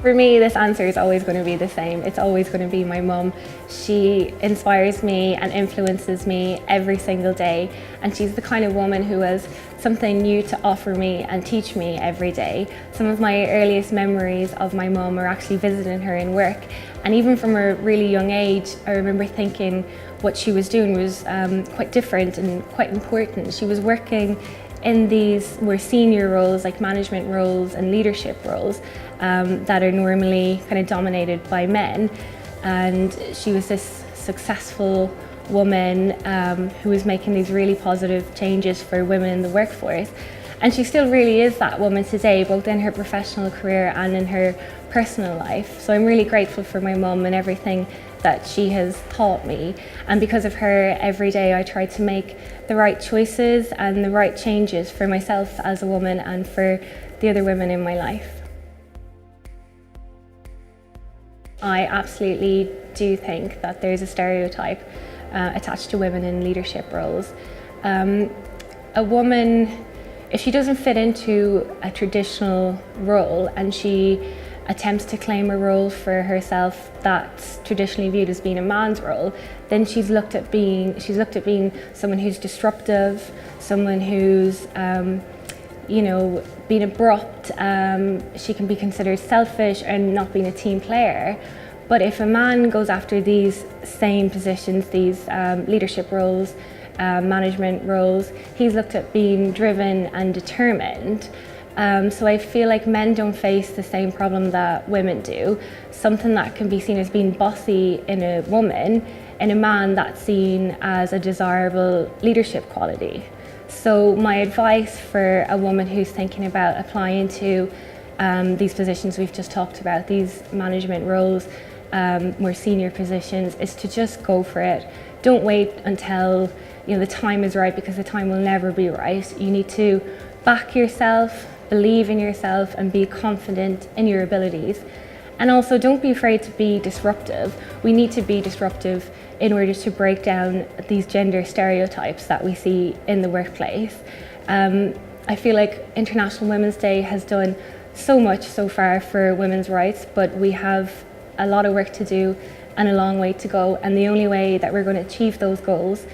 For me, this answer is always going to be the same. It's always going to be my mum. She inspires me and influences me every single day, and she's the kind of woman who has something new to offer me and teach me every day. Some of my earliest memories of my mum are actually visiting her in work, and even from a really young age, I remember thinking what she was doing was quite different and quite important. She was working in these more senior roles, like management roles and leadership roles, that are normally kind of dominated by men. And she was this successful woman who was making these really positive changes for women in the workforce. And she still really is that woman today, both in her professional career and in her personal life. So I'm really grateful for my mum and everything that she has taught me. And because of her, every day I try to make the right choices and the right changes for myself as a woman and for the other women in my life. I absolutely do think that there's a stereotype attached to women in leadership roles. A woman, if she doesn't fit into a traditional role and she attempts to claim a role for herself that's traditionally viewed as being a man's role, then she's looked at being someone who's disruptive, someone who's being abrupt. She can be considered selfish and not being a team player. But if a man goes after these same positions, these leadership roles, management roles, he's looked at being driven and determined. So I feel like men don't face the same problem that women do. Something that can be seen as being bossy in a woman, in a man that's seen as a desirable leadership quality. So my advice for a woman who's thinking about applying to these positions we've just talked about, these management roles, more senior positions, is to just go for it. Don't wait until the time is right, because the time will never be right. You need to back yourself, believe in yourself, and be confident in your abilities. And also, don't be afraid to be disruptive. We need to be disruptive in order to break down these gender stereotypes that we see in the workplace. I feel like International Women's Day has done so much so far for women's rights, but we have a lot of work to do and a long way to go. And the only way that we're going to achieve those goals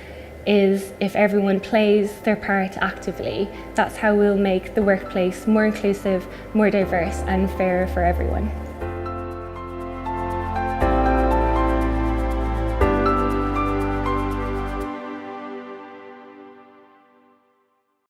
is if everyone plays their part actively. That's how we'll make the workplace more inclusive, more diverse, and fairer for everyone.